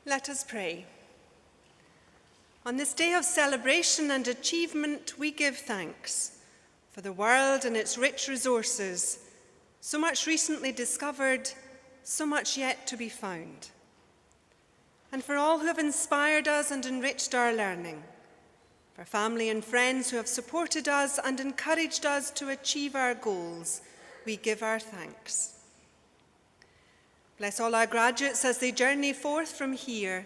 Let us pray. On this day of celebration and achievement, we give thanks for the world and its rich resources, so much recently discovered, so much yet to be found. And for all who have inspired us and enriched our learning, for family and friends who have supported us and encouraged us to achieve our goals, we give our thanks. Bless all our graduates as they journey forth from here,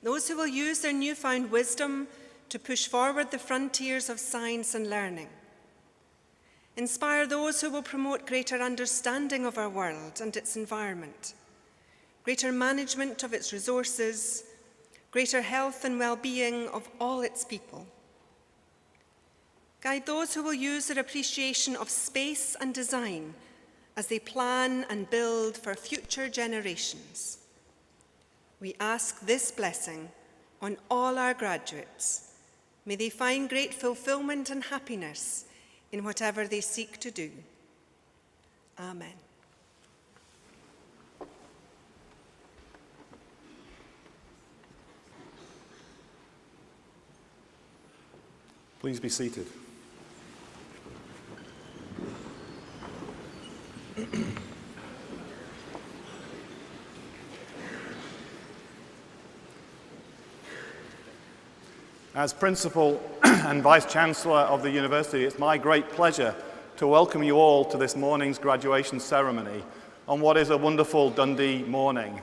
those who will use their newfound wisdom to push forward the frontiers of science and learning. Inspire those who will promote greater understanding of our world and its environment, greater management of its resources, greater health and well-being of all its people. Guide those who will use their appreciation of space and design as they plan and build for future generations. We ask this blessing on all our graduates. May they find great fulfillment and happiness in whatever they seek to do. Amen. Please be seated. As Principal and Vice-Chancellor of the University, it's my great pleasure to welcome you all to this morning's graduation ceremony on what is a wonderful Dundee morning,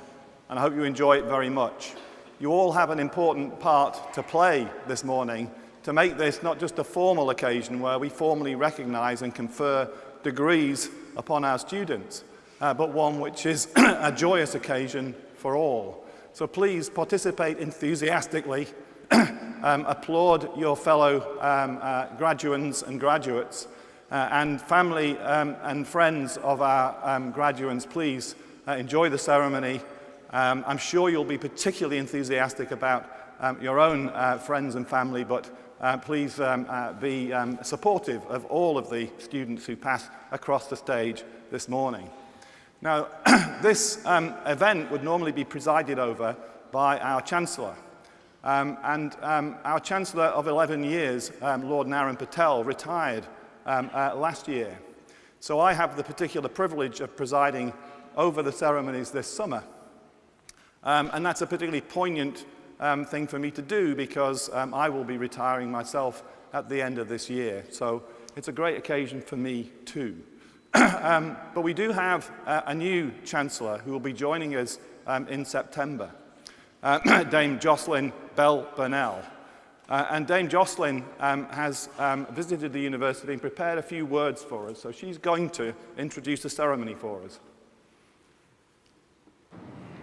and I hope you enjoy it very much. You all have an important part to play this morning to make this not just a formal occasion where we formally recognise and confer degrees upon our students, but one which is a joyous occasion for all. So please participate enthusiastically, applaud your fellow graduands and graduates, and family and friends of our graduands, please enjoy the ceremony. I'm sure you'll be particularly enthusiastic about your own friends and family, but please be supportive of all of the students who pass across the stage this morning. Now, this event would normally be presided over by our Chancellor. Our Chancellor of 11 years, Lord Naren Patel, retired last year. So I have the particular privilege of presiding over the ceremonies this summer. And that's a particularly poignant thing for me to do because I will be retiring myself at the end of this year. So it's a great occasion for me too. But we do have a new Chancellor who will be joining us in September, Dame Jocelyn Bell-Burnell. And Dame Jocelyn has visited the university and prepared a few words for us. So she's going to introduce the ceremony for us.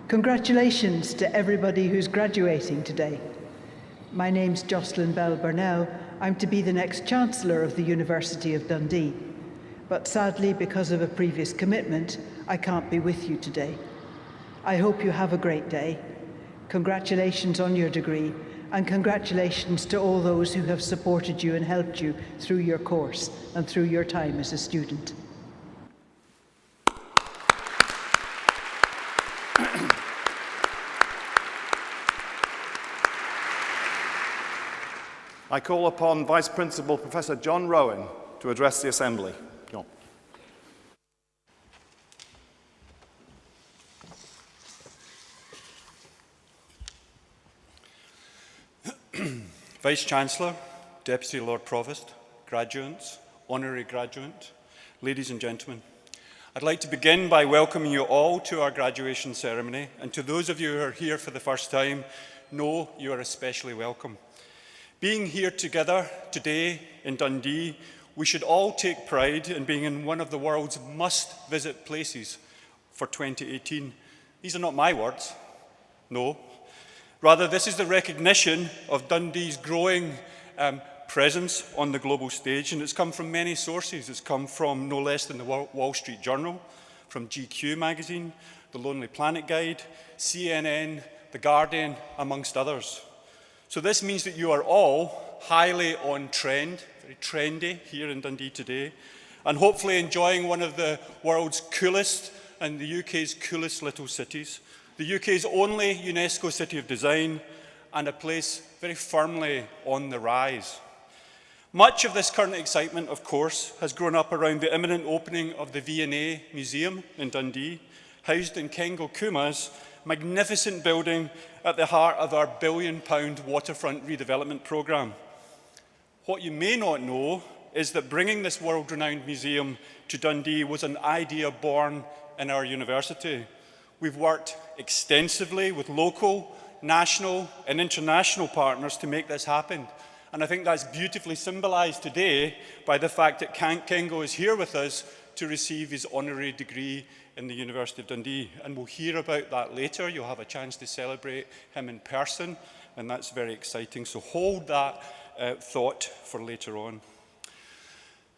Congratulations to everybody who's graduating today. My name's Jocelyn Bell-Burnell. I'm to be the next Chancellor of the University of Dundee. But sadly, because of a previous commitment, I can't be with you today. I hope you have a great day. Congratulations on your degree, and congratulations to all those who have supported you and helped you through your course and through your time as a student. I call upon Vice Principal Professor John Rowan to address the Assembly. John. Vice-Chancellor, Deputy Lord Provost, graduates, Honorary graduate, ladies and gentlemen, I'd like to begin by welcoming you all to our graduation ceremony, and to those of you who are here for the first time, know you are especially welcome. Being here together today in Dundee, we should all take pride in being in one of the world's must-visit places for 2018. These are not my words, no. Rather, this is the recognition of Dundee's growing presence on the global stage, and it's come from many sources. It's come from no less than the Wall Street Journal, from GQ magazine, the Lonely Planet Guide, CNN, The Guardian, amongst others. So this means that you are all highly on trend, very trendy here in Dundee today, and hopefully enjoying one of the world's coolest and the UK's coolest little cities the UK's only UNESCO City of Design, and a place very firmly on the rise. Much of this current excitement, of course, has grown up around the imminent opening of the V&A Museum in Dundee, housed in Kengo Kuma's magnificent building at the heart of our £1 billion waterfront redevelopment programme. What you may not know is that bringing this world-renowned museum to Dundee was an idea born in our university. We've worked extensively with local, national and international partners to make this happen. And I think that's beautifully symbolised today by the fact that Kengo is here with us to receive his honorary degree in the University of Dundee. And we'll hear about that later. You'll have a chance to celebrate him in person, and that's very exciting. So hold that thought for later on.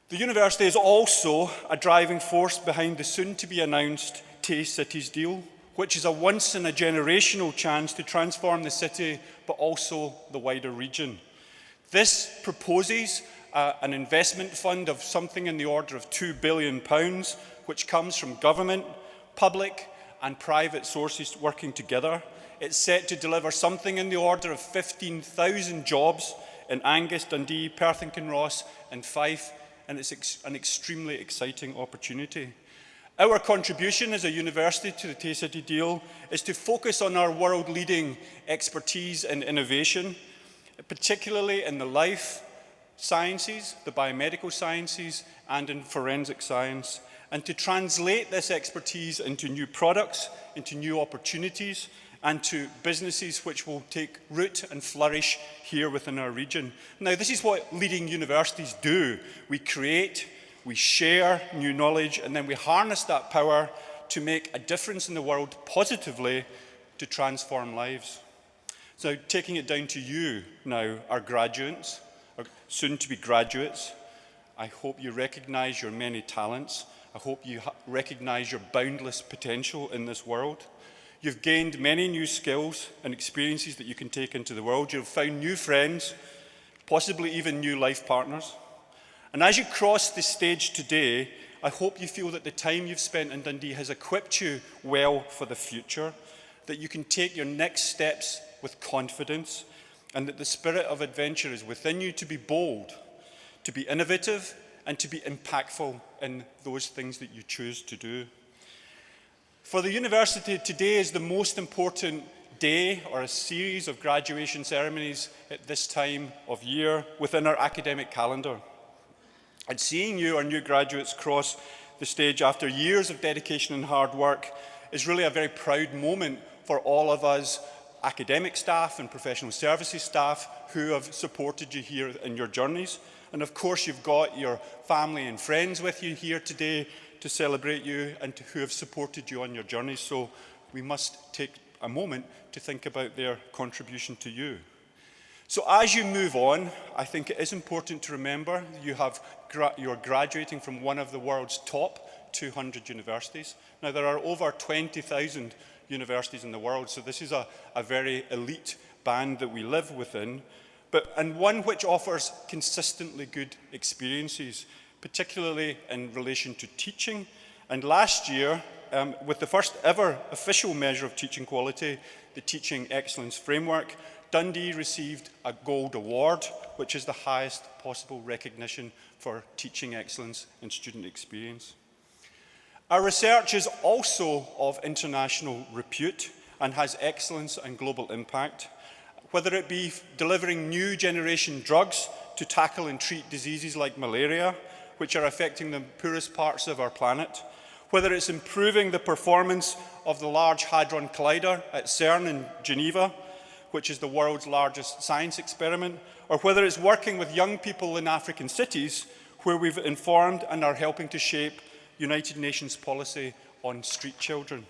The university is also a driving force behind the soon-to-be-announced Tay Cities deal, which is a once-in-a-generational chance to transform the city, but also the wider region. This proposes an investment fund of something in the order of £2 billion, which comes from government, public and private sources working together. It's set to deliver something in the order of 15,000 jobs in Angus, Dundee, Perth and Kinross and Fife, and it's an extremely exciting opportunity. Our contribution as a university to the Tay City deal is to focus on our world-leading expertise and innovation, particularly in the life sciences, the biomedical sciences, and in forensic science, and to translate this expertise into new products, into new opportunities, and to businesses which will take root and flourish here within our region. Now, this is what leading universities do. We create, we share new knowledge, and then we harness that power to make a difference in the world positively to transform lives. So taking it down to you now, our graduates, our soon-to-be graduates, I hope you recognise your many talents. I hope you recognise your boundless potential in this world. You've gained many new skills and experiences that you can take into the world. You've found new friends, possibly even new life partners. And as you cross this stage today, I hope you feel that the time you've spent in Dundee has equipped you well for the future, that you can take your next steps with confidence, and that the spirit of adventure is within you to be bold, to be innovative, and to be impactful in those things that you choose to do. For the university, today is the most important day or a series of graduation ceremonies at this time of year within our academic calendar. And seeing you, our new graduates, cross the stage after years of dedication and hard work is really a very proud moment for all of us academic staff and professional services staff who have supported you here in your journeys. And of course, you've got your family and friends with you here today to celebrate you and who have supported you on your journeys. So we must take a moment to think about their contribution to you. So as you move on, I think it is important to remember you're graduating from one of the world's top 200 universities. Now, there are over 20,000 universities in the world, so this is a very elite band that we live within, and one which offers consistently good experiences, particularly in relation to teaching. And last year, with the first ever official measure of teaching quality, the Teaching Excellence Framework, Dundee received a Gold Award, which is the highest possible recognition for teaching excellence and student experience. Our research is also of international repute and has excellence and global impact, whether it be delivering new generation drugs to tackle and treat diseases like malaria, which are affecting the poorest parts of our planet, whether it's improving the performance of the Large Hadron Collider at CERN in Geneva, which is the world's largest science experiment, or whether it's working with young people in African cities, where we've informed and are helping to shape United Nations policy on street children.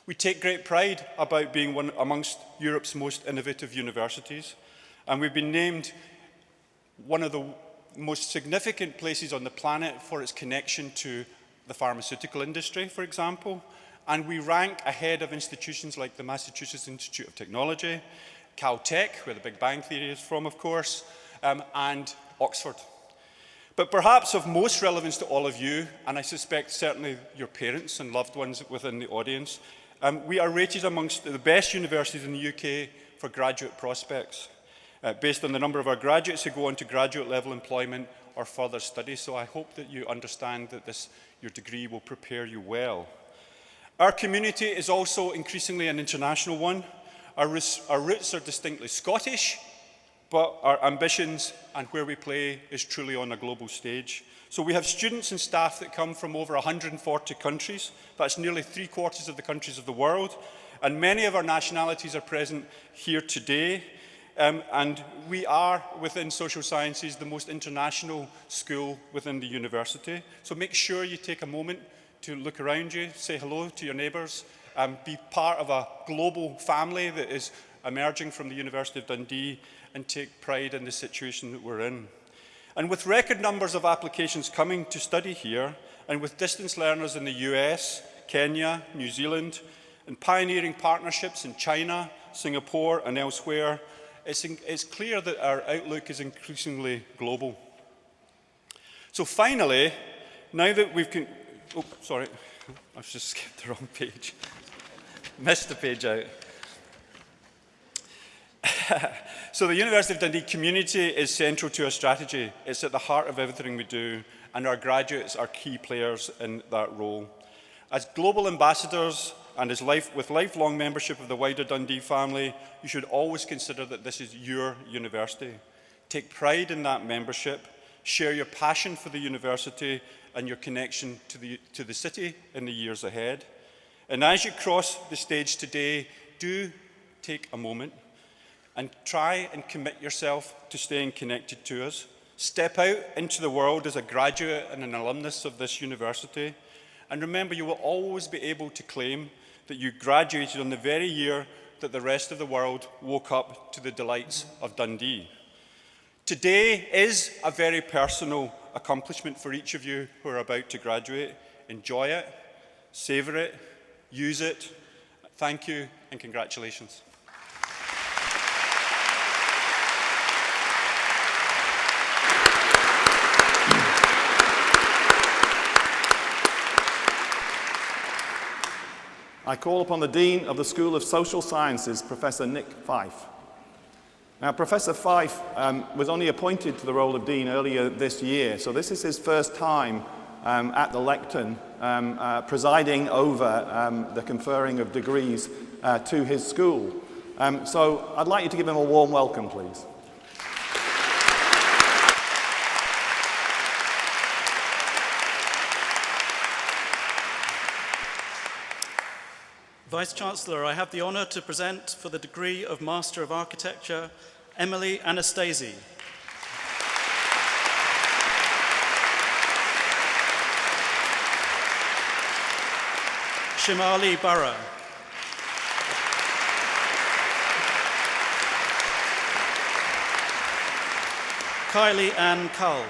We take great pride about being one amongst Europe's most innovative universities, and we've been named one of the most significant places on the planet for its connection to the pharmaceutical industry, for example, and we rank ahead of institutions like the Massachusetts Institute of Technology, Caltech, where the Big Bang Theory is from, of course, and Oxford. But perhaps of most relevance to all of you, and I suspect certainly your parents and loved ones within the audience, We are rated amongst the best universities in the UK for graduate prospects, based on the number of our graduates who go on to graduate level employment or further study. So I hope that you understand that your degree will prepare you well. Our community is also increasingly an international one. Our roots are distinctly Scottish, but our ambitions and where we play is truly on a global stage. So we have students and staff that come from over 140 countries. That's nearly 3/4 of the countries of the world. And many of our nationalities are present here today. And we are, within social sciences, the most international school within the university. So make sure you take a moment to look around you, say hello to your neighbours, be part of a global family that is emerging from the University of Dundee, and take pride in the situation that we're in. And with record numbers of applications coming to study here, and with distance learners in the US, Kenya, New Zealand, and pioneering partnerships in China, Singapore, and elsewhere, it's clear that our outlook is increasingly global. So finally, now that oh, sorry, I've just skipped the wrong page. Missed the page out. So the University of Dundee community is central to our strategy. It's at the heart of everything we do, and our graduates are key players in that role. As global ambassadors and with lifelong membership of the wider Dundee family, you should always consider that this is your university. Take pride in that membership, share your passion for the university and your connection to the city in the years ahead. And as you cross the stage today, do take a moment and try and commit yourself to staying connected to us. Step out into the world as a graduate and an alumnus of this university. And remember, you will always be able to claim that you graduated on the very year that the rest of the world woke up to the delights of Dundee. Today is a very personal accomplishment for each of you who are about to graduate. Enjoy it, savour it, use it. Thank you and congratulations. I call upon the Dean of the School of Social Sciences, Professor Nick Fife. Now, Professor Fife was only appointed to the role of Dean earlier this year, so this is his first time at the lectern presiding over the conferring of degrees to his school. So I'd like you to give him a warm welcome, please. Vice-Chancellor, I have the honour to present for the degree of Master of Architecture, Emily Anastasi. Shimali Bara. Kylie Ann Cull.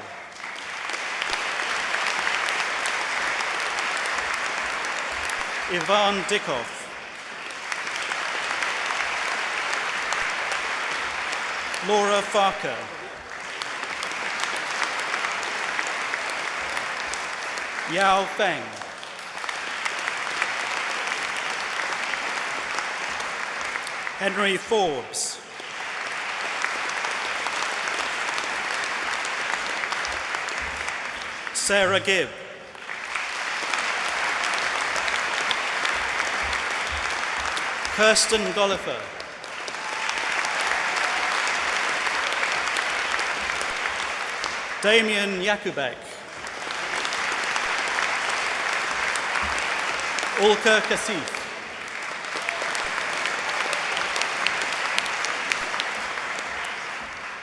Ivan Dikov. Laura Farker. Yao Feng. Henry Forbes. Sarah Gibb. Kirsten Gollifer. Damien Jakubek. Ulka Kasif.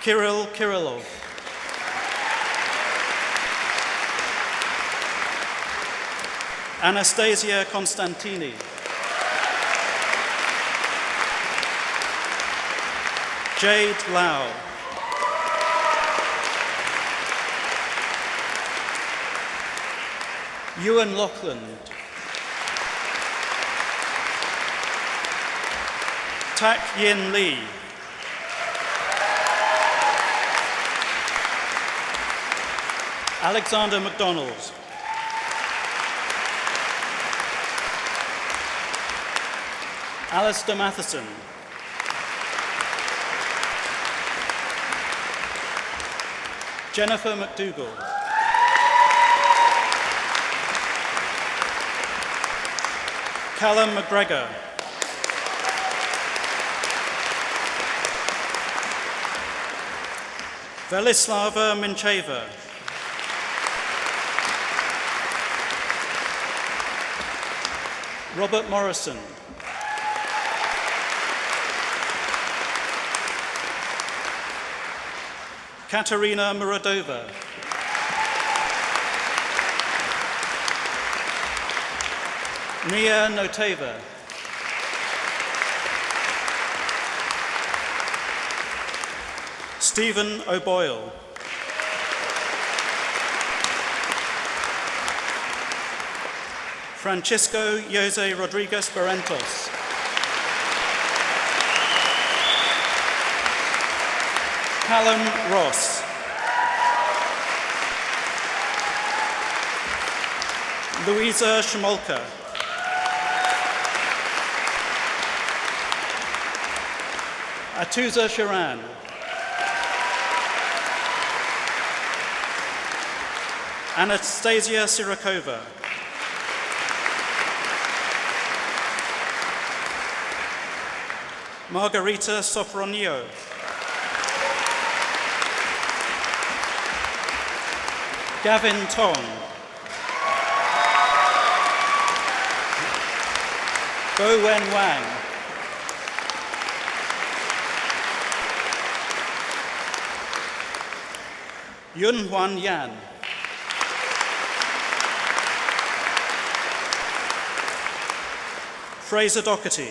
Kirill Kirillov. Anastasia Constantini. Jade Lau. Ewan Lockland. Tak Yin Lee. Alexander MacDonald. Alistair Matheson. Jennifer McDougall. Callum McGregor. Velislava Mincheva. Robert Morrison. Katerina Muradova. Nia Noteva. Stephen O'Boyle. Francisco Jose Rodriguez Barrentos. Callum Ross. Louisa Shmolka. Atuza Sharan. Anastasia Sirakova. Margarita Sofronio. Gavin Tong. Bo Wen Wang. Yun Huan Yan. Fraser Doherty.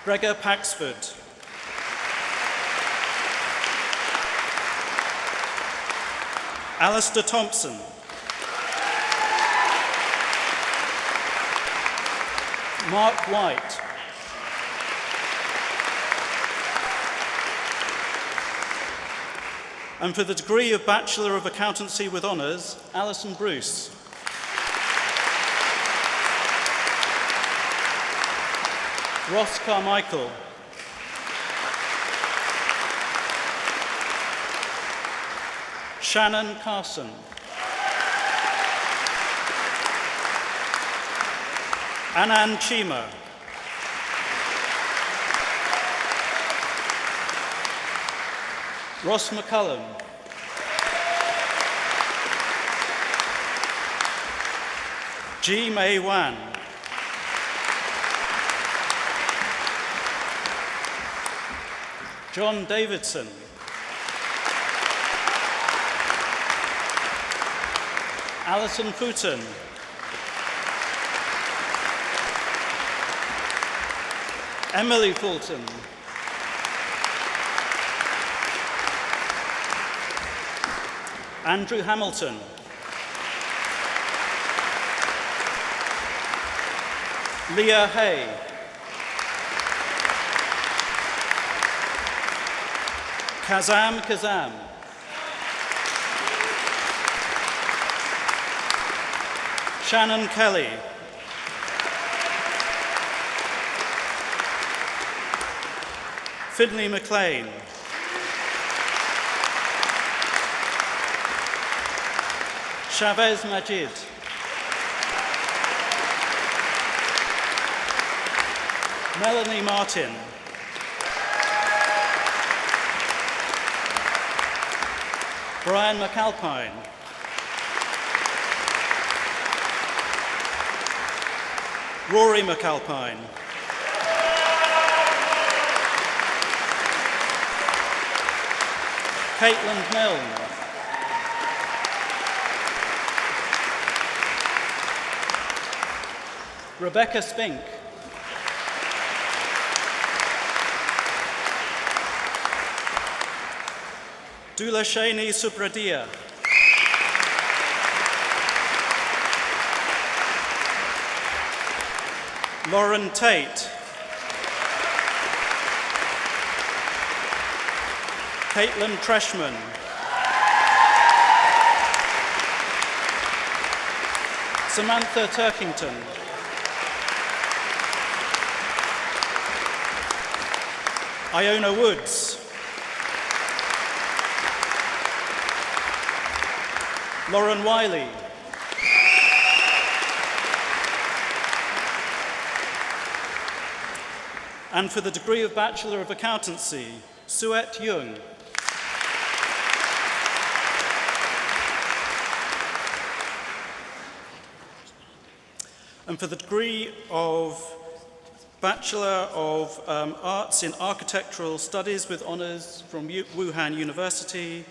Gregor Paxford. Alistair Thompson. Mark White. And for the degree of Bachelor of Accountancy with Honours, Alison Bruce. Ross Carmichael. Shannon Carson. Anand Chima. Ross McCullum. Ji Mei Wan. John Davidson. Alison Fulton. Emily Fulton. Andrew Hamilton. Leah Hay. Kazam. Shannon Kelly. Finley McLean. Chavez Majid. Melanie Martin. Brian McAlpine. Rory McAlpine. Caitlin Milne. Rebecca Spink. Dulashani Subradia. Lauren Tate. Caitlin Treshman. Samantha Turkington. Iona Woods. Lauren Wiley. And for the degree of Bachelor of Accountancy, Suet Jung. And for the degree of Bachelor of Arts in Architectural Studies with honours from Wuhan University.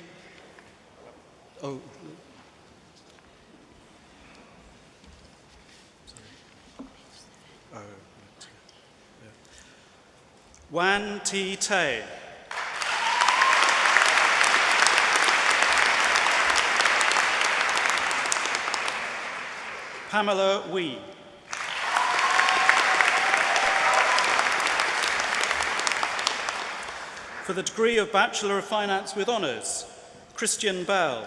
Wan Ti Tay. Pamela Wee. For the degree of Bachelor of Finance with honours, Christian Bell.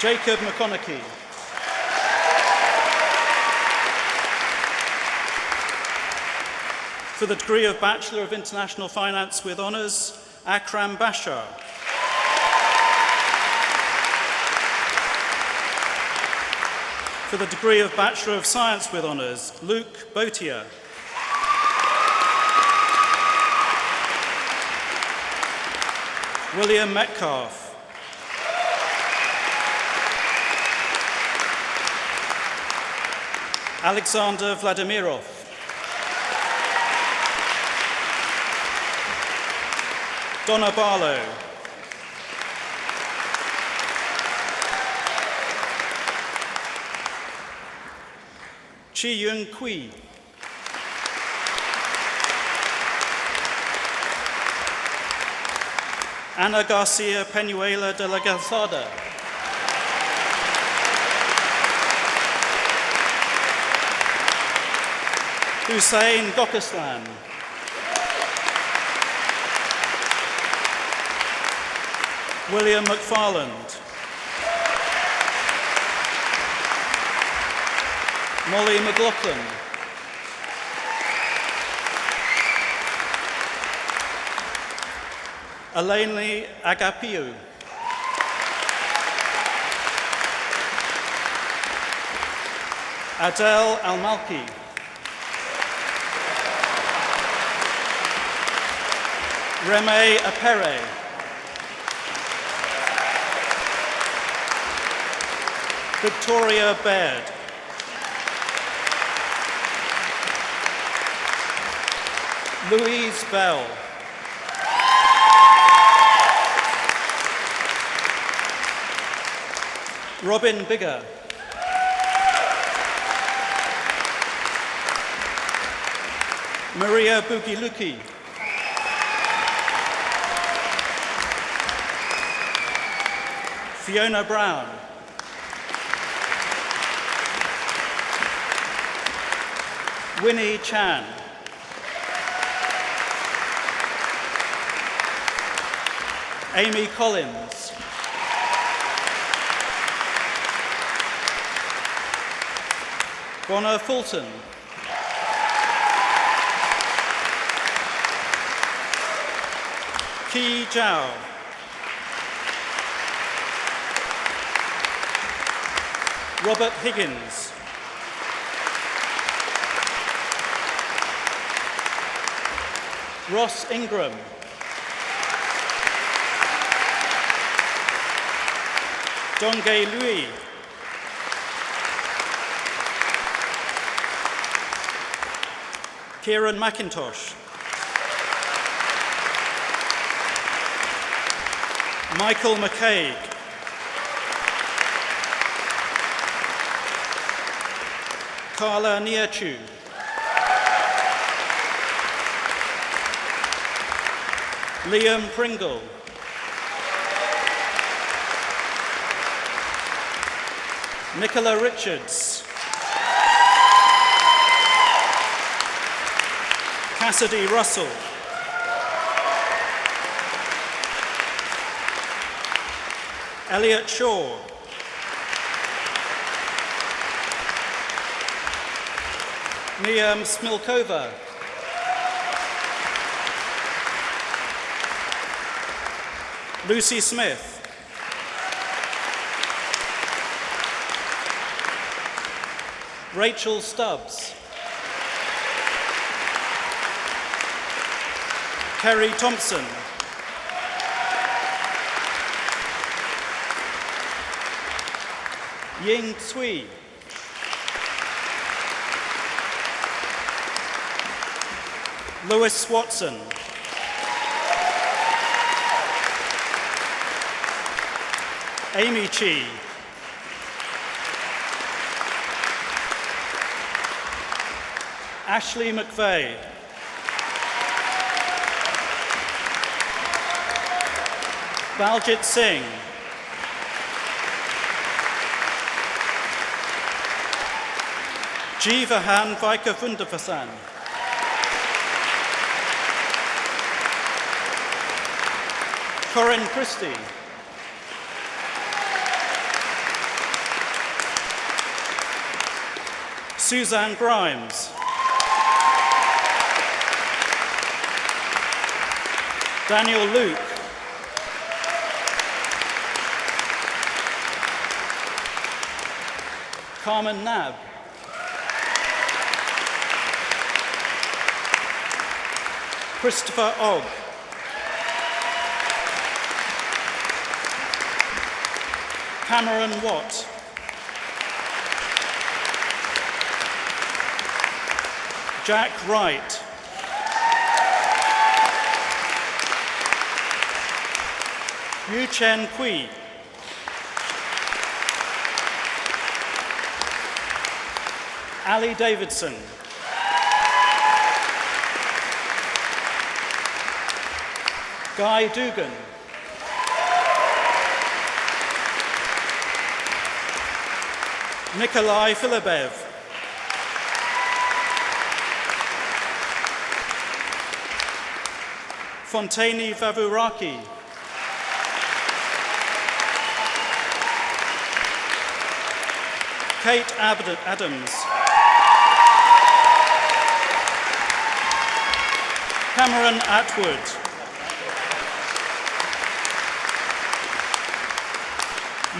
Jacob McConaughey. For the degree of Bachelor of International Finance with honours, Akram Bashar. For the degree of Bachelor of Science with honours, Luke Botia. William Metcalf. Alexander Vladimirov. Donna Barlow. Chi Yun Kui. Ana Garcia Penuela de la Calzada. Hussein Gokaslan. William McFarland. Molly McLaughlin. Elaine Agapiu. Adele Almalki. Reme Apere. Victoria Baird. Louise Bell. Robin Bigger. Maria Bugiluki. Fiona Brown. Winnie Chan. Amy Collins. Bonner Fulton. Ki Zhao. Robert Higgins. Ross Ingram. Dongay Lui. Kieran McIntosh. Michael McCaig. Carla Niachu. Liam Pringle. Nicola Richards. Cassidy Russell. Elliot Shaw. Mia Smilkova. Lucy Smith. Rachel Stubbs. Kerry Thompson. Ying Tsui. Lewis Watson. Amy Chi. Ashley McVeigh. Baljit Singh. Jivahan Vaikavundapasan. Corinne Christie. Suzanne Grimes. Daniel Luke. Carmen Nab. Christopher Ogg. Cameron Watt. Jack Wright. Yu Chen Kui. Ali Davidson. Guy Dugan. Nikolai Filibev. Fontaine Vavuraki. Kate Adams. Cameron Atwood.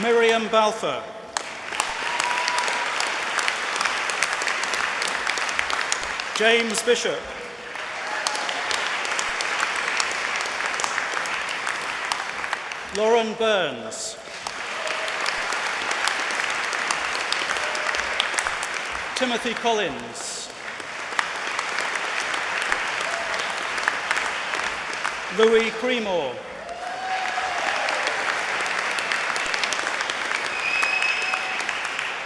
Miriam Balfour. James Bishop. Lauren Burns. Timothy Collins. Louis Creemore.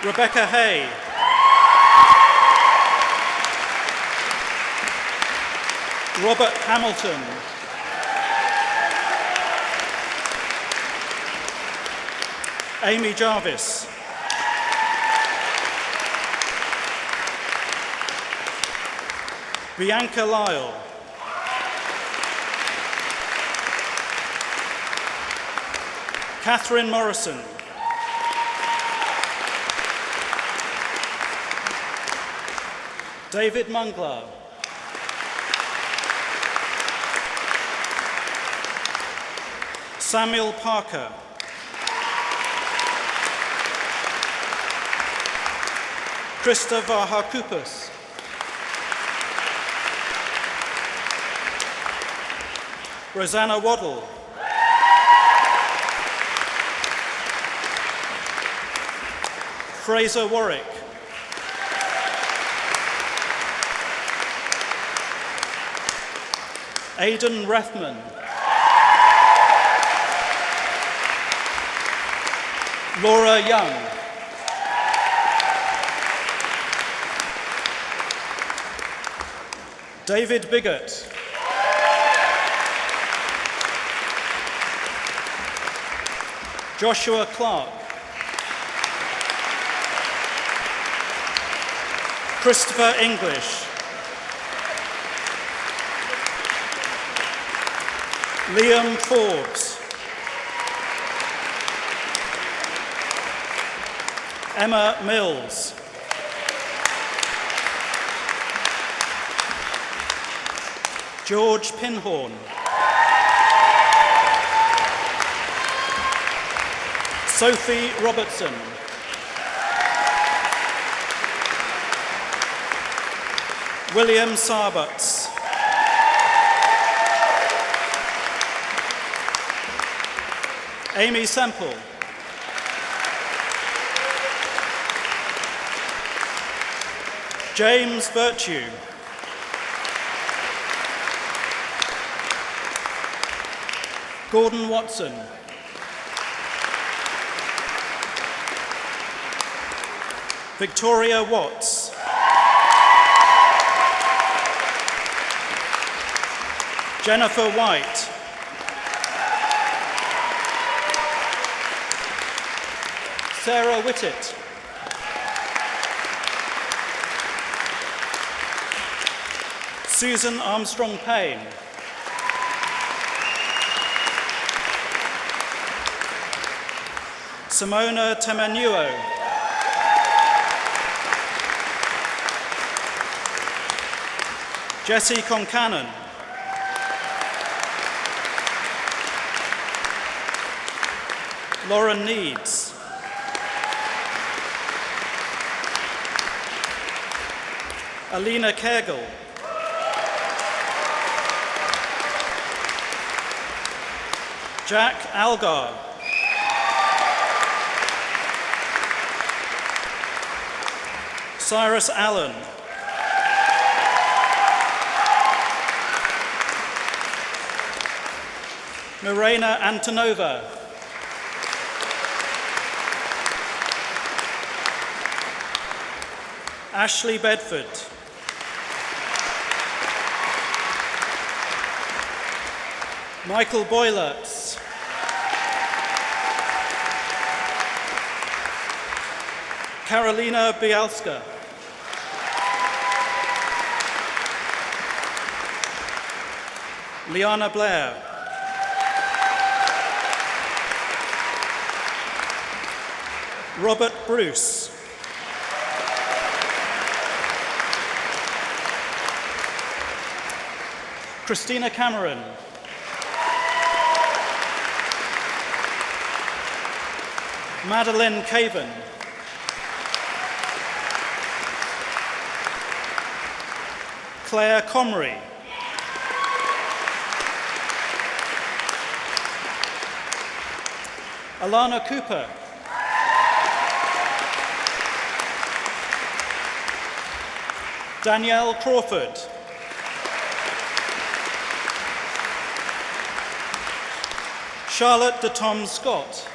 Rebecca Hay. Robert Hamilton. Amy Jarvis. Bianca Lyle. Catherine Morrison. David Munglar. Samuel Parker. Krista Vahakoupis. Rosanna Waddle. Fraser Warwick. Aidan Rethman. Laura Young. David Biggott. Joshua Clark. Christopher English. Liam Forbes. Emma Mills. George Pinhorn. Sophie Robertson. William Sarbuts. Amy Semple. James Virtue. Gordon Watson. Victoria Watts. Jennifer White. Sarah Whittet. Susan Armstrong Payne. Simona Temenuo. Jessie Concannon. Lauren Needs. Alina Kergel. Jack Algar. Cyrus Allen. Mirena Antonova. Ashley Bedford. Michael Boylerts. Carolina Bialska. Liana Blair. Robert Bruce. Christina Cameron. Madeline Caven. Claire Comrie. Alana Cooper. Danielle Crawford. Charlotte de Tom Scott.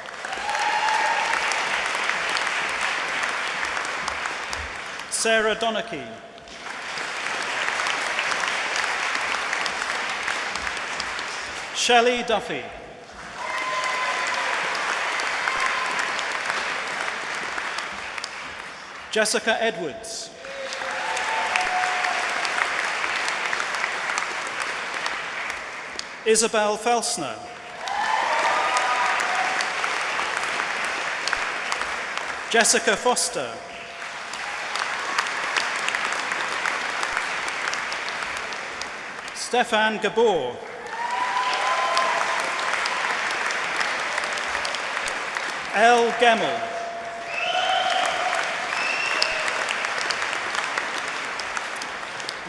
Sarah Donachie. Shelley Duffy. Jessica Edwards. Isabel Felsner. Jessica Foster. Stefan Gabor. Elle Gemmel.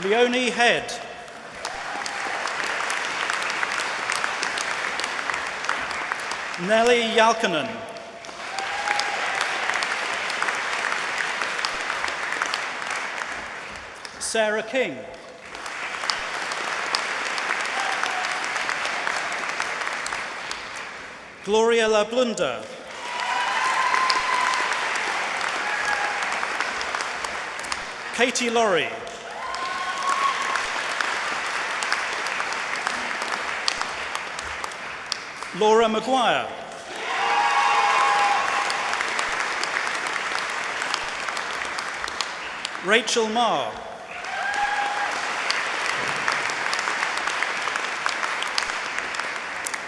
Leonie Head. Nellie Jalkanen. Sarah King. Gloria La Blunda. Katie Laurie. Laura Maguire. Rachel Marr.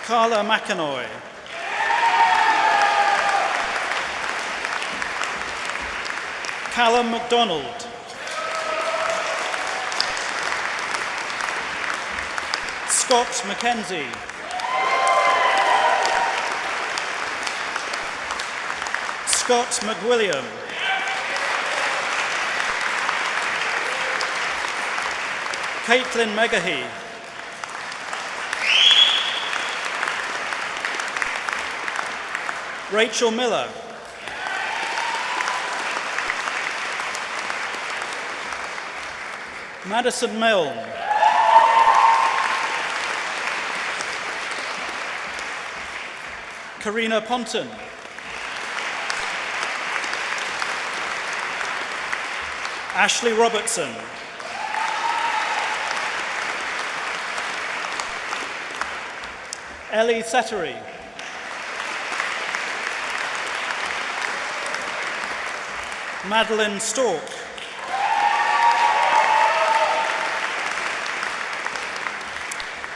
Carla McAnoy. Callum MacDonald. Scott Mackenzie. Scott McWilliam. Caitlin Megahy. Rachel Miller. Madison Milne. Karina Ponton. Ashley Robertson. Ellie Settery. Madeline Stork.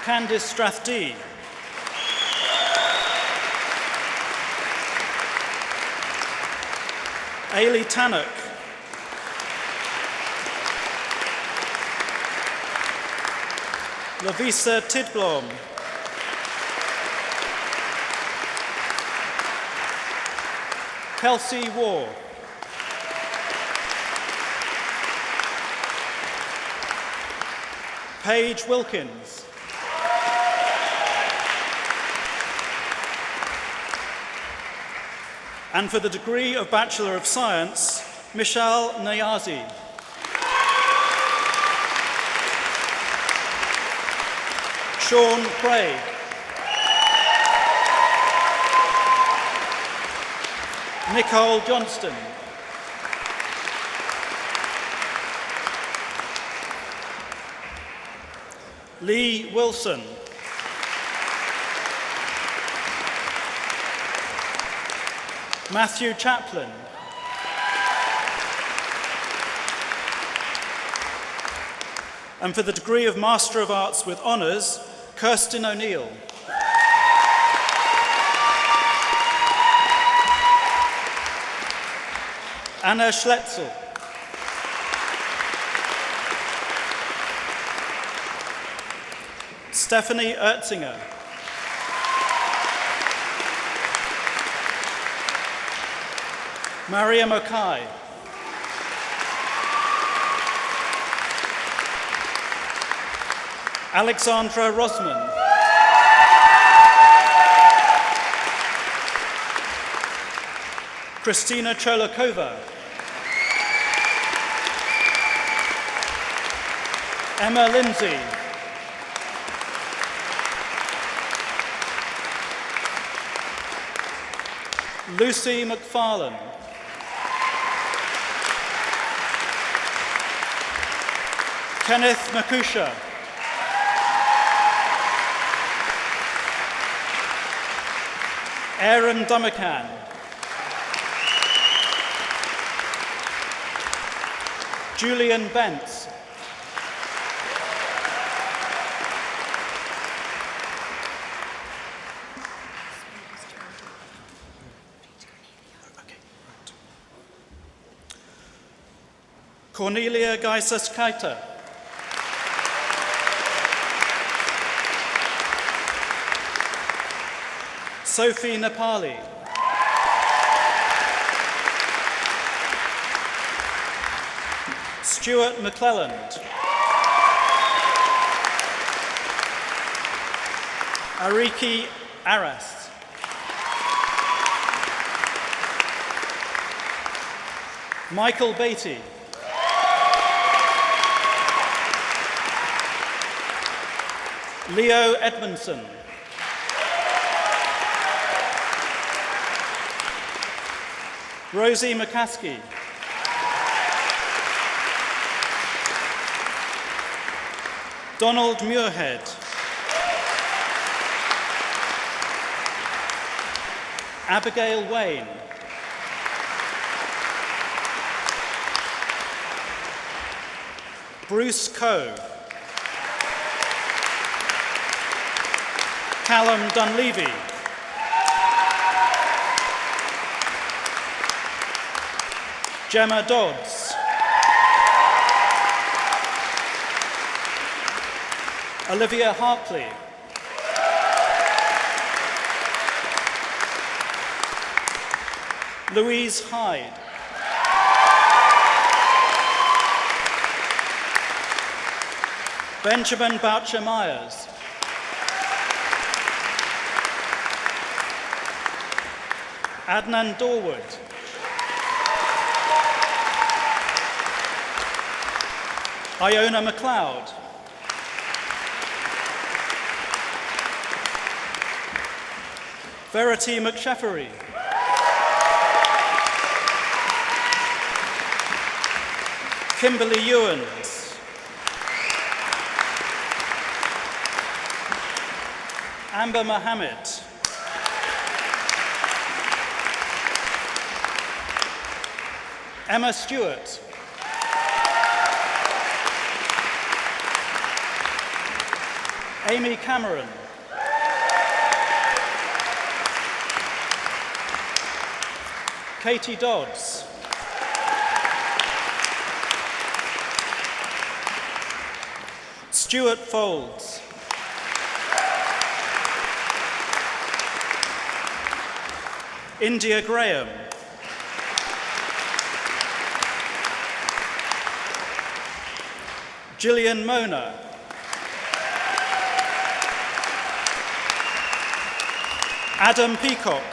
Candice Strathdee. Ailey Tannock. Lavisa Tidblom. Kelsey War. Paige Wilkins. And for the degree of Bachelor of Science, Michelle Nayazi. Sean Craig. Nicole Johnston. Lee Wilson. Matthew Chaplin. And for the degree of Master of Arts with Honours, Kirsten O'Neill. Anna Schletzel. Stephanie Ertzinger. Maria Mokai. Alexandra Rosman. Christina Cholakova. Emma Lindsay. Lucy McFarlane. Kenneth Makusha. Aaron Dumacan. Julian Bentz. Cornelia Geisers-Keiter. Sophie Nepali. Stuart McClelland. Ariki Aras. Michael Beatty. Leo Edmondson. Rosie McCaskey. Donald Muirhead. Abigail Wayne. Bruce Coe. Callum Dunleavy. Gemma Dodds. Olivia Harkley. Louise Hyde. Benjamin Boucher-Myers. Adnan Dorwood. Iona MacLeod. Verity McSheffery. Kimberly Ewens. Amber Mohammed. Emma Stewart. Amy Cameron. Katie Dodds. Stuart Folds. India Graham. Gillian Mona. Adam Peacock.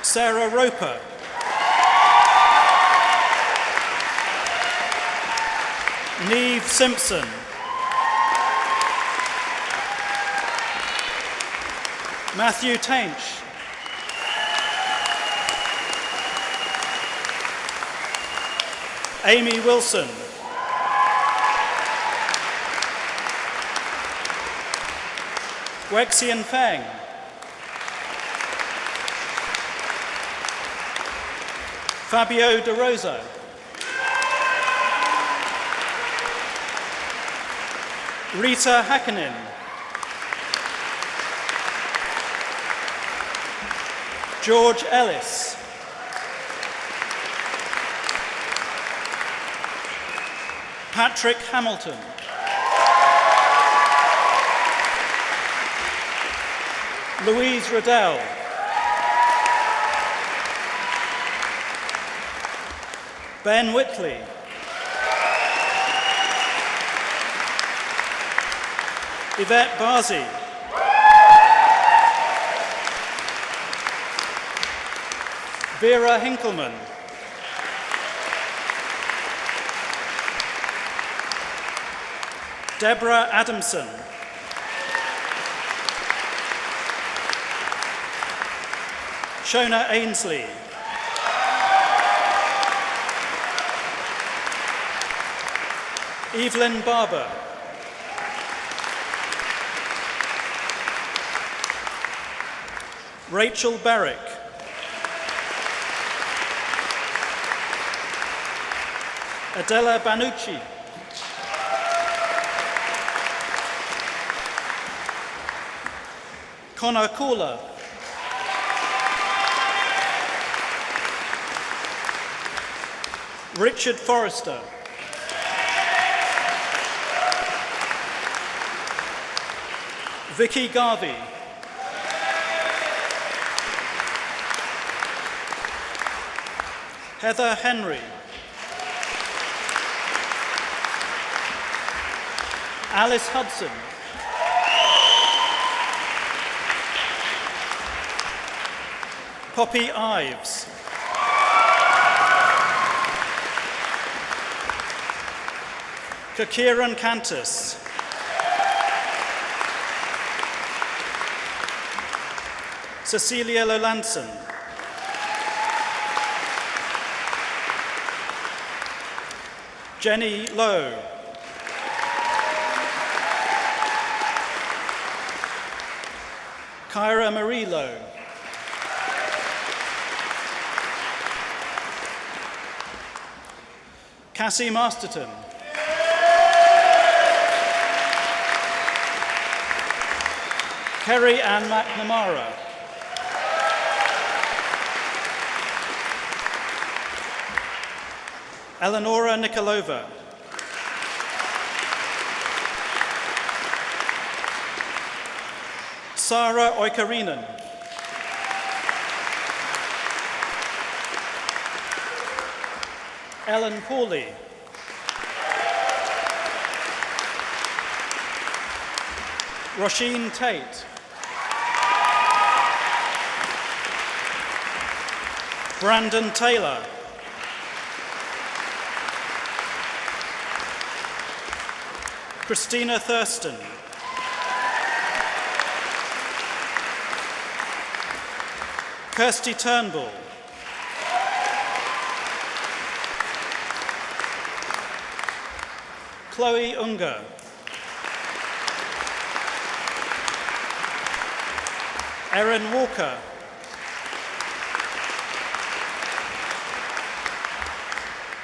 Sarah Roper. Neve Simpson. Matthew Tainch. Amy Wilson. Wexian Feng. Fabio De Rosa. Rita Hakanen. George Ellis. Patrick Hamilton. Louise Riddell. Ben Whitley. Yvette Barzi. Vera Hinkleman. Deborah Adamson. Shona Ainsley. Evelyn Barber. Rachel Berwick. Adela Banucci. Connor Cooler. Richard Forrester. Vicky Garvey. Heather Henry. Alice Hudson. Poppy Ives. Kakiran Cantus. Cecilia Lolanson. Jenny Lowe. Kyra Marie Lowe. Cassie Masterton. Kerry Ann McNamara. Eleonora Nikolova. Sara Oikarinen. Ellen Pauley. Roisin Tate. Brandon Taylor. Christina Thurston. Kirsty Turnbull. Chloe Unger. Erin Walker.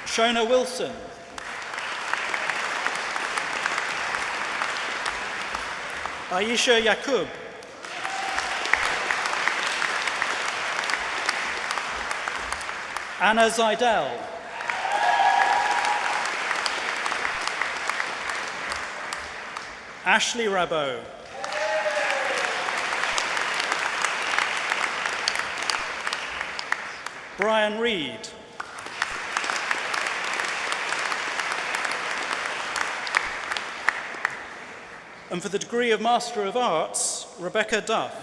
Shona Wilson. Aisha Yakub. Anna Zaidel. Ashley Rabot. Brian Reed. And for the degree of Master of Arts, Rebecca Duff.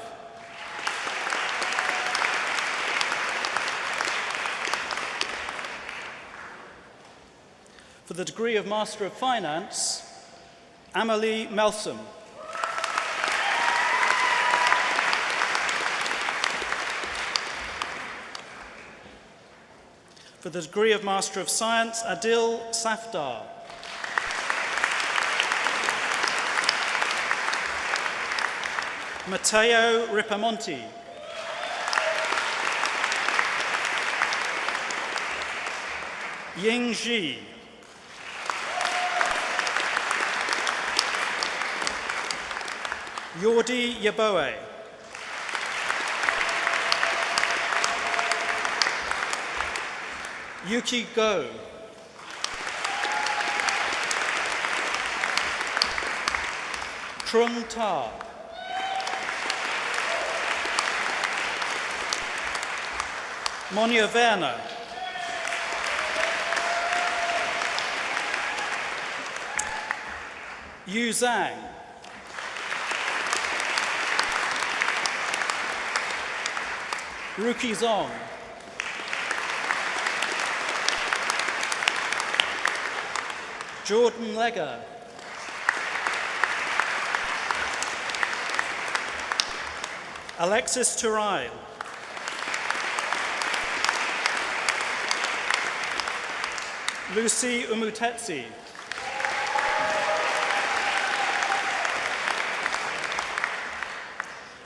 For the degree of Master of Finance, Amelie Melsom. For the degree of Master of Science, Adil Safdar. Matteo Ripamonti. Ying Ji. Yordi Yaboe. Yuki Go. Trung Ta. Monia Werner. Yu Zhang. Ruki Zong. Jordan Legger. Alexis Turai. Lucy Umutetsi.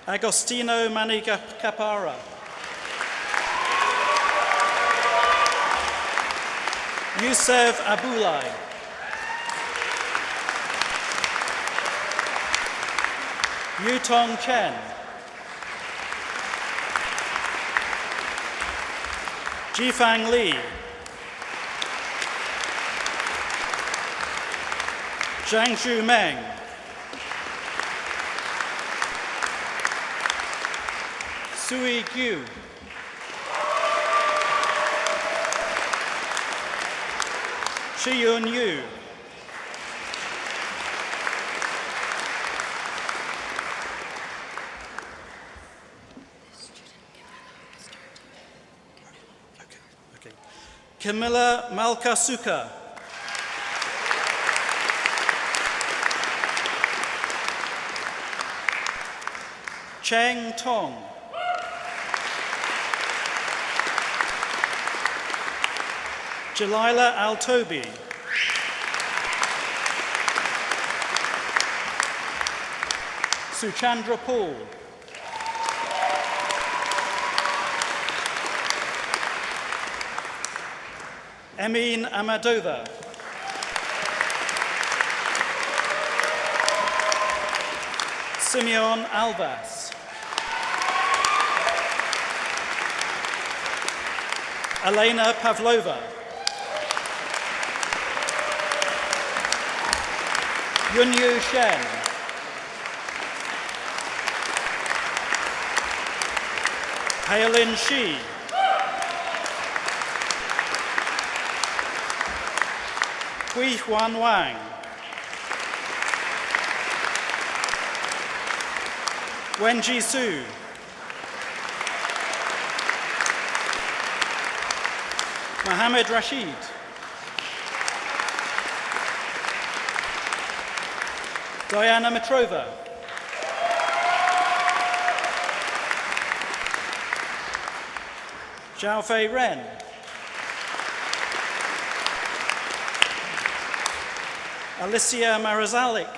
Agostino Manigapara. Youssef Abulai. Yutong Chen. Jifang Li. Zhangzhu Meng. Sui Gu. Shiyun Yu. Camilla Malkasuka. Cheng Tong. Jalila Al-Tobi. Suchandra Paul. Emin Amadova. Simeon Alvas. Elena Pavlova. Yunyu Shen. Hailin Shi. Hui Huan Wang. Wenji Su. Mohammed Rashid. Diana Mitrova. Xiaofei Ren. Alicia Marazalik.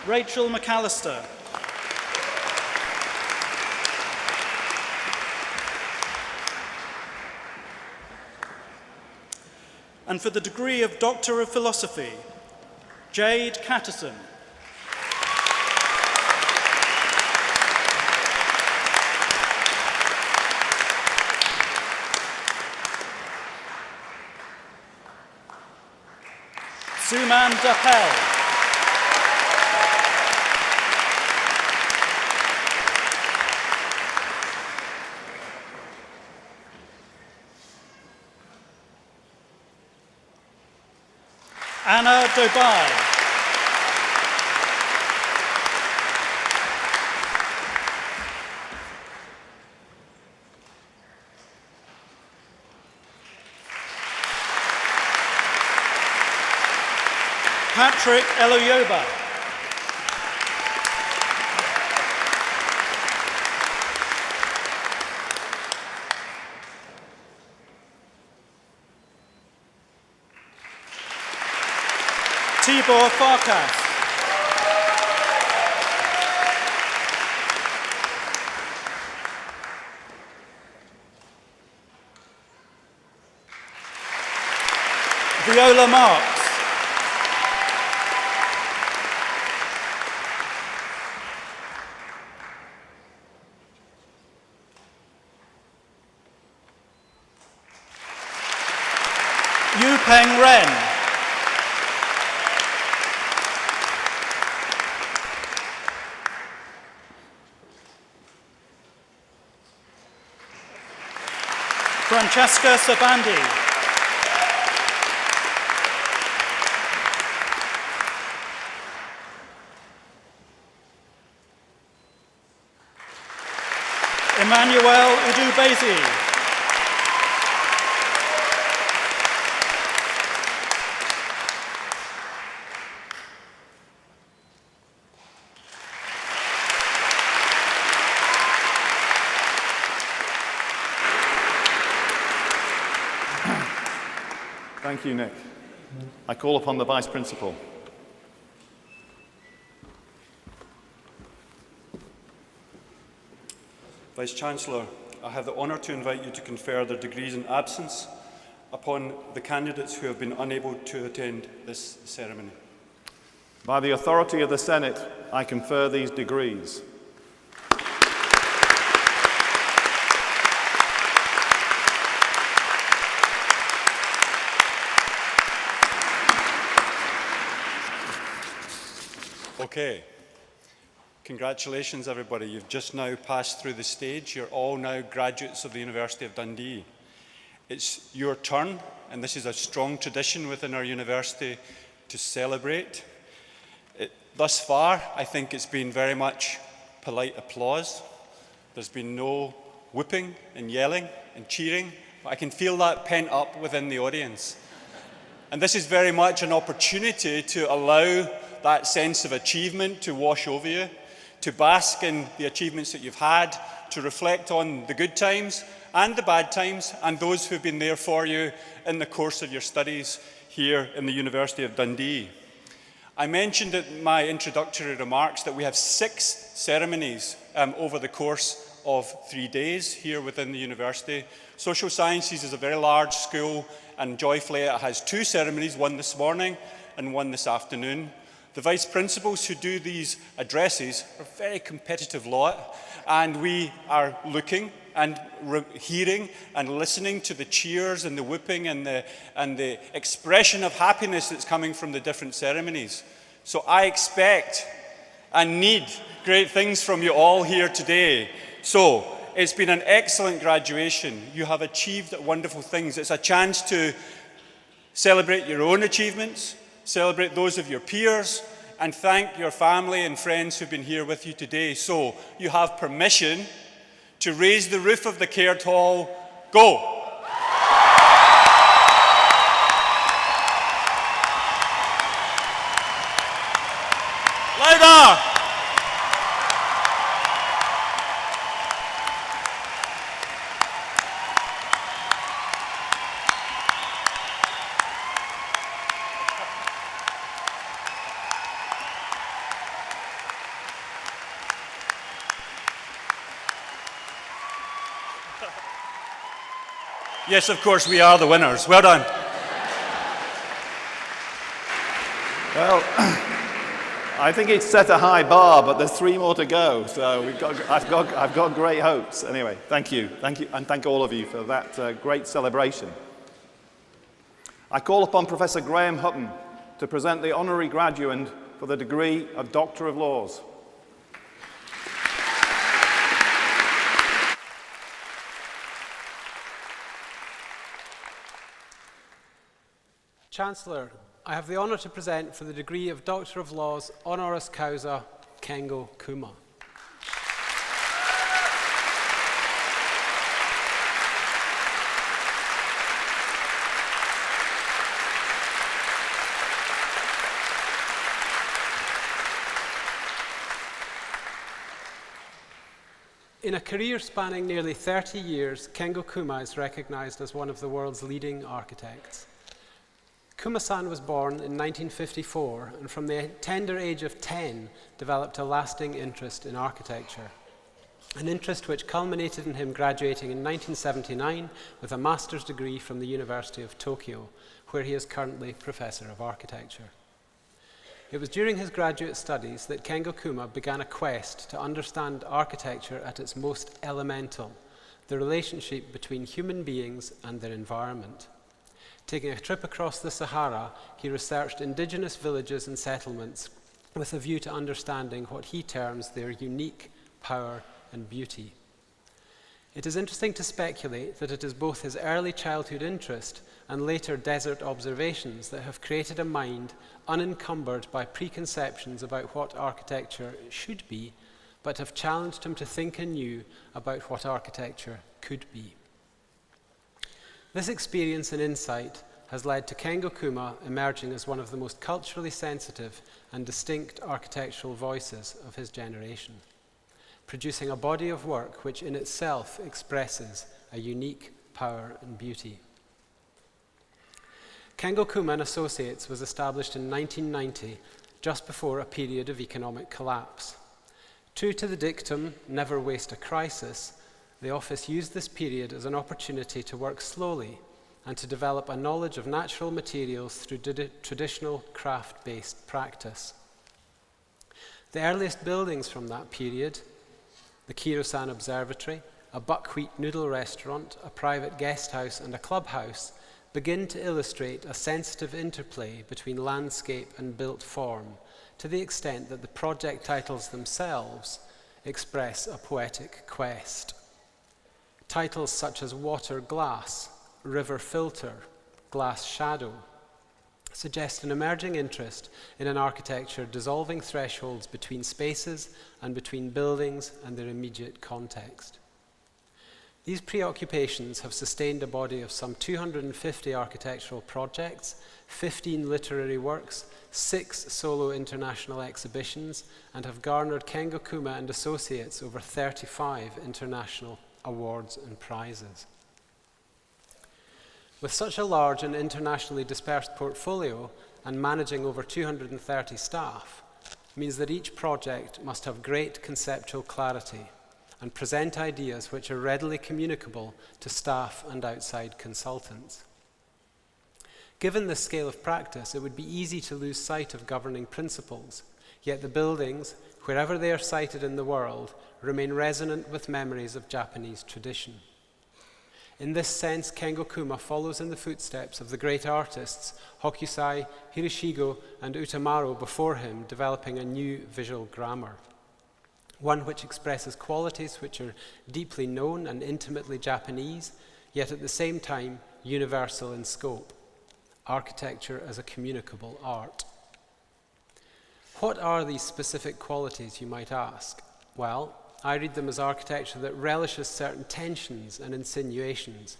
Rachel McAllister. And for the degree of Doctor of Philosophy, Jade Catterson. Suman Dapel. Anna Dobai. Patrick Eloyoba. Tibor Farkas. Viola Marks. Yu Peng Ren. Francesca Sabandi. Emmanuel Udubezi. Thank you, Nick. I call upon the Vice Principal. Vice-Chancellor, I have the honour to invite you to confer their degrees in absence upon the candidates who have been unable to attend this ceremony. By the authority of the Senate, I confer these degrees. Okay. Congratulations, everybody. You've just now passed through the stage. You're all now graduates of the University of Dundee. It's your turn, and this is a strong tradition within our university to celebrate. Thus far, I think it's been very much polite applause. There's been no whooping and yelling and cheering. I can feel that pent up within the audience. And this is very much an opportunity to allow that sense of achievement to wash over you, to bask in the achievements that you've had, to reflect on the good times and the bad times and those who've been there for you in the course of your studies here in the University of Dundee. I mentioned in my introductory remarks that we have 6 ceremonies over the course of 3 days here within the university. Social Sciences is a very large school, and joyfully it has 2 ceremonies, one this morning and one this afternoon. The vice principals who do these addresses are a very competitive lot, and we are looking and hearing and listening to the cheers and the whooping and the expression of happiness that's coming from the different ceremonies. So I expect and need great things from you all here today. So it's been an excellent graduation. You have achieved wonderful things. It's a chance to celebrate your own achievements, celebrate those of your peers, and thank your family and friends who've been here with you today. So you have permission to raise the roof of the Caird Hall. Go! Louder! Yes, of course, we are the winners. Well done. Well, I think it's set a high bar, but there's 3 more to go, so I've got great hopes. Anyway, thank you, and thank all of you for that great celebration. I call upon Professor Graham Hutton to present the honorary graduand for the degree of Doctor of Laws. Chancellor, I have the honour to present for the degree of Doctor of Laws honoris causa Kengo Kuma. In a career spanning nearly 30 years, Kengo Kuma is recognised as one of the world's leading architects. Kuma-san was born in 1954 and from the tender age of 10 developed a lasting interest in architecture, an interest which culminated in him graduating in 1979 with a master's degree from the University of Tokyo, where he is currently Professor of Architecture. It was during his graduate studies that Kengo Kuma began a quest to understand architecture at its most elemental, the relationship between human beings and their environment. Taking a trip across the Sahara, he researched indigenous villages and settlements with a view to understanding what he terms their unique power and beauty. It is interesting to speculate that it is both his early childhood interest and later desert observations that have created a mind unencumbered by preconceptions about what architecture should be, but have challenged him to think anew about what architecture could be. This experience and insight has led to Kengo Kuma emerging as one of the most culturally sensitive and distinct architectural voices of his generation, producing a body of work which in itself expresses a unique power and beauty. Kengo Kuma and Associates was established in 1990, just before a period of economic collapse. True to the dictum, never waste a crisis, the office used this period as an opportunity to work slowly and to develop a knowledge of natural materials through traditional craft-based practice. The earliest buildings from that period, the Kiro-san Observatory, a buckwheat noodle restaurant, a private guest house and a clubhouse, begin to illustrate a sensitive interplay between landscape and built form, to the extent that the project titles themselves express a poetic quest. Titles such as Water Glass, River Filter, Glass Shadow suggest an emerging interest in an architecture dissolving thresholds between spaces and between buildings and their immediate context. These preoccupations have sustained a body of some 250 architectural projects, 15 literary works, 6 solo international exhibitions, and have garnered Kengo Kuma and Associates over 35 international awards and prizes. With such a large and internationally dispersed portfolio and managing over 230 staff, means that each project must have great conceptual clarity and present ideas which are readily communicable to staff and outside consultants. Given the scale of practice, it would be easy to lose sight of governing principles, yet the buildings, wherever they are sited in the world, remain resonant with memories of Japanese tradition. In this sense, Kengo-kuma follows in the footsteps of the great artists Hokusai, Hiroshige, and Utamaro before him, developing a new visual grammar, one which expresses qualities which are deeply known and intimately Japanese, yet at the same time universal in scope. Architecture as a communicable art. What are these specific qualities, you might ask? Well, I read them as architecture that relishes certain tensions and insinuations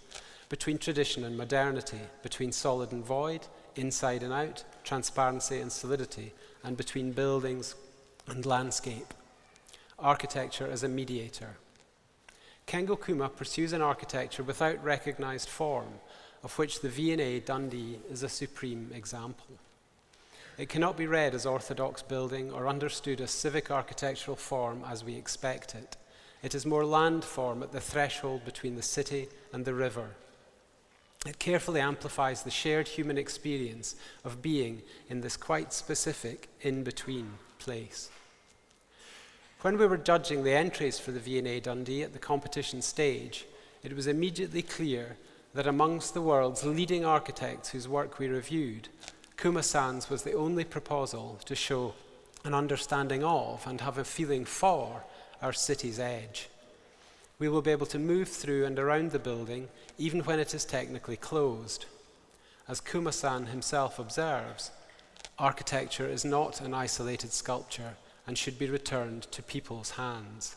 between tradition and modernity, between solid and void, inside and out, transparency and solidity, and between buildings and landscape. Architecture as a mediator. Kengo-kuma pursues an architecture without recognized form, of which the V&A Dundee is a supreme example. It cannot be read as orthodox building or understood as civic architectural form as we expect it. It is more land form at the threshold between the city and the river. It carefully amplifies the shared human experience of being in this quite specific in-between place. When we were judging the entries for the V&A Dundee at the competition stage, it was immediately clear that amongst the world's leading architects whose work we reviewed, Kuma-san's was the only proposal to show an understanding of and have a feeling for our city's edge. We will be able to move through and around the building even when it is technically closed. As Kuma-san himself observes, architecture is not an isolated sculpture and should be returned to people's hands.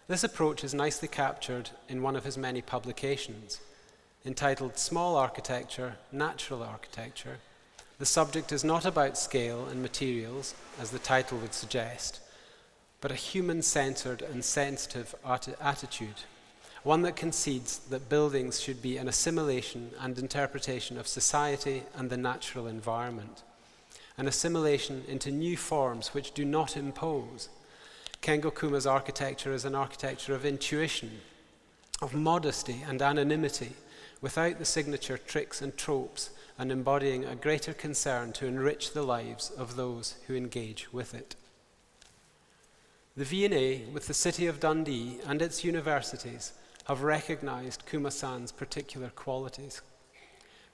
This approach is nicely captured in one of his many publications. Entitled Small Architecture, Natural Architecture, the subject is not about scale and materials, as the title would suggest, but a human-centered and sensitive attitude, one that concedes that buildings should be an assimilation and interpretation of society and the natural environment, an assimilation into new forms which do not impose. Kengo-kuma's architecture is an architecture of intuition, of modesty and anonymity, without the signature tricks and tropes, and embodying a greater concern to enrich the lives of those who engage with it. The V&A, with the city of Dundee and its universities, have recognized Kuma-san's particular qualities,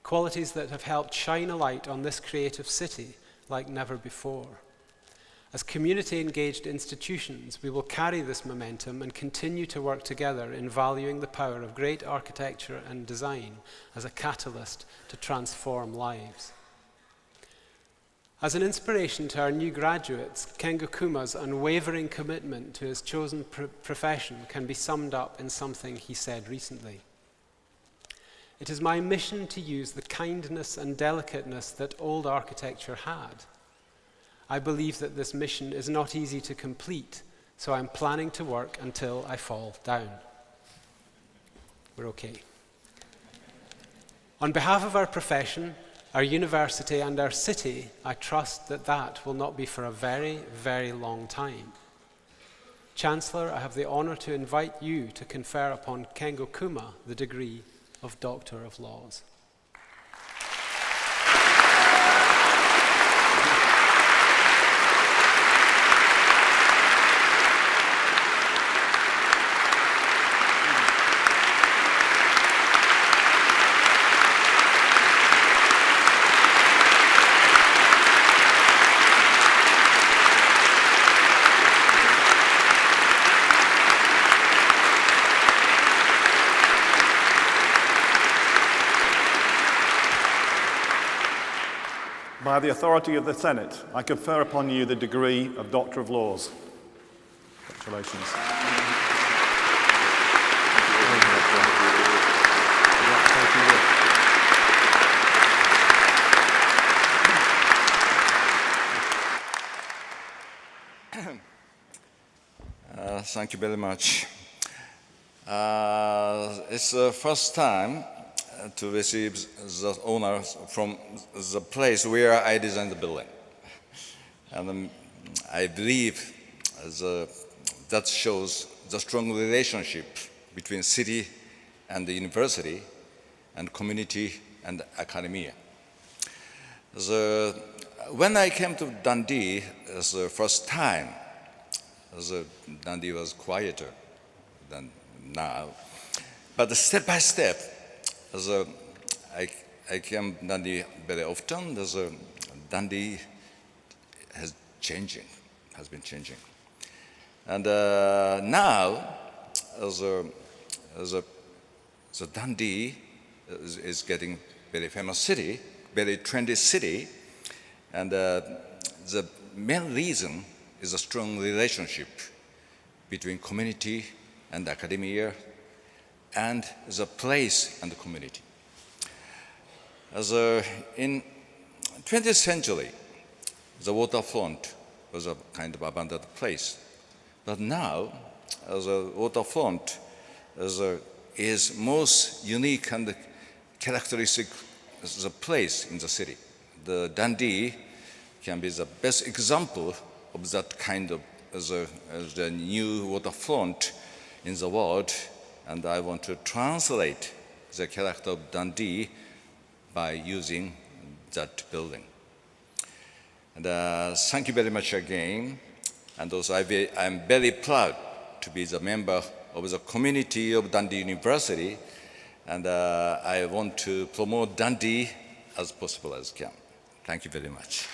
qualities that have helped shine a light on this creative city like never before. As community-engaged institutions, we will carry this momentum and continue to work together in valuing the power of great architecture and design as a catalyst to transform lives. As an inspiration to our new graduates, Kengo-kuma's unwavering commitment to his chosen profession can be summed up in something he said recently. It is my mission to use the kindness and delicateness that old architecture had. I believe that this mission is not easy to complete, so I'm planning to work until I fall down. We're okay. On behalf of our profession, our university and our city, I trust that that will not be for a very, very long time. Chancellor, I have the honor to invite you to confer upon Kengo-kuma the degree of Doctor of Laws. By the authority of the Senate, I confer upon you the degree of Doctor of Laws. Congratulations. Thank you very much. It's the first time to receive the honor from the place where I designed the building. And I believe that shows the strong relationship between city and the university and community and academia. When I came to Dundee the first time, Dundee was quieter than now. But step by step, I came to Dundee very often. Dundee has been changing. And now, Dundee is getting very famous city, very trendy city. And the main reason is a strong relationship between community and academia and the place and the community. In 20th century, the waterfront was a kind of abandoned place. But now, the waterfront is most unique and characteristic the place in the city. The Dundee can be the best example of that kind of the new waterfront in the world, and I want to translate the character of Dundee by using that building. And thank you very much again, and also I'm very proud to be the member of the community of Dundee University, and I want to promote Dundee as possible as can. Thank you very much.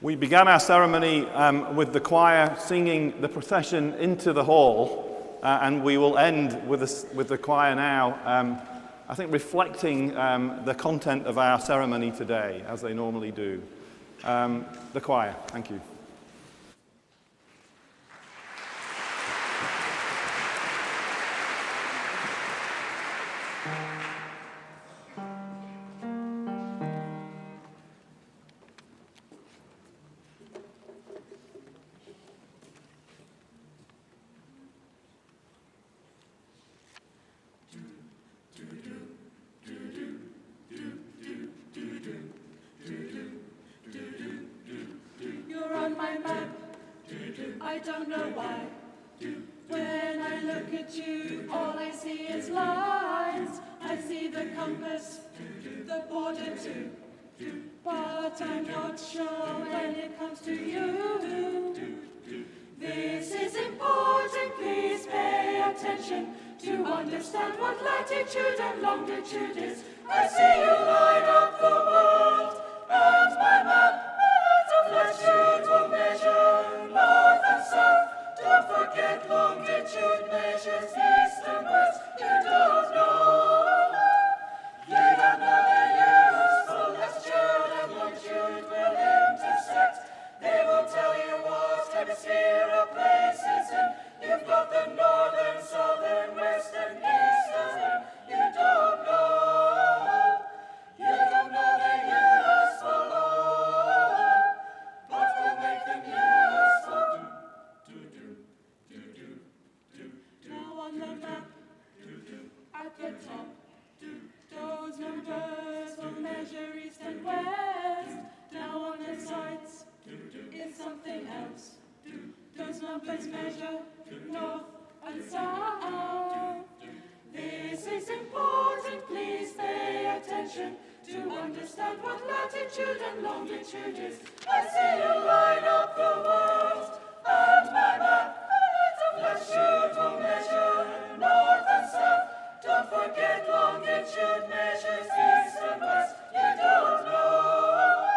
We began our ceremony with the choir singing the procession into the hall, and we will end with the choir now, I think reflecting the content of our ceremony today, as they normally do. The choir, thank you. I don't know why. When I look at you, all I see is lines. I see the compass, the border too. But I'm not sure when it comes to you. This is important, please pay attention to understand what latitude and longitude is. I see you line up the world, and my map. Latitude will measure north and south. Don't forget longitude measures east and west. You don't know. You don't know the years for latitude and longitude will intersect. They will tell you what hemisphere a place is in. You've got the northern, southern, western, eastern. You don't know. You don't know the years for long. What will make them useful? Now on the map, at the top, those numbers will measure east and west. Now on the sides, is something else. Those numbers measure north and south. This is important, please pay attention to understand what latitude and longitude is. I see you line up the world, and my map. Latitude will measure north and south. Don't forget longitude measures east and west. You don't know.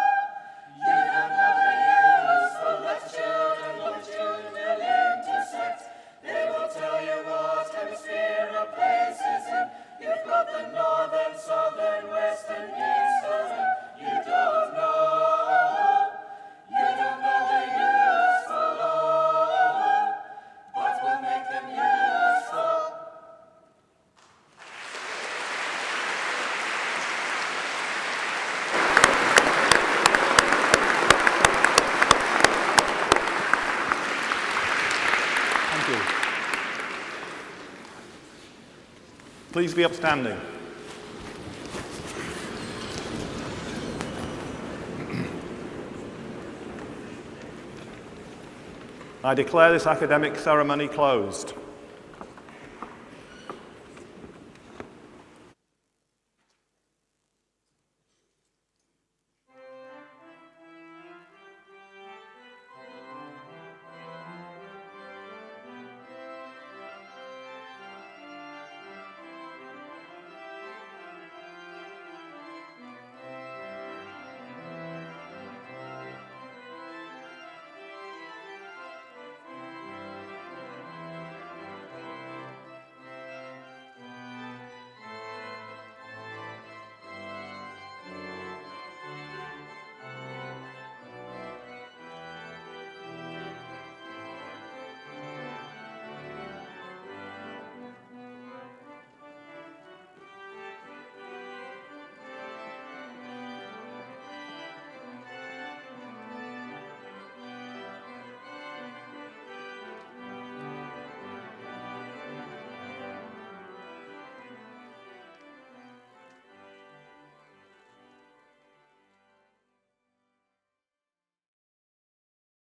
You don't know the years for latitude and longitude will intersect. They will tell you what hemisphere a place is in. You've got the northern, southern, western, eastern. You don't know. You don't know the years for Please be upstanding. I declare this academic ceremony closed.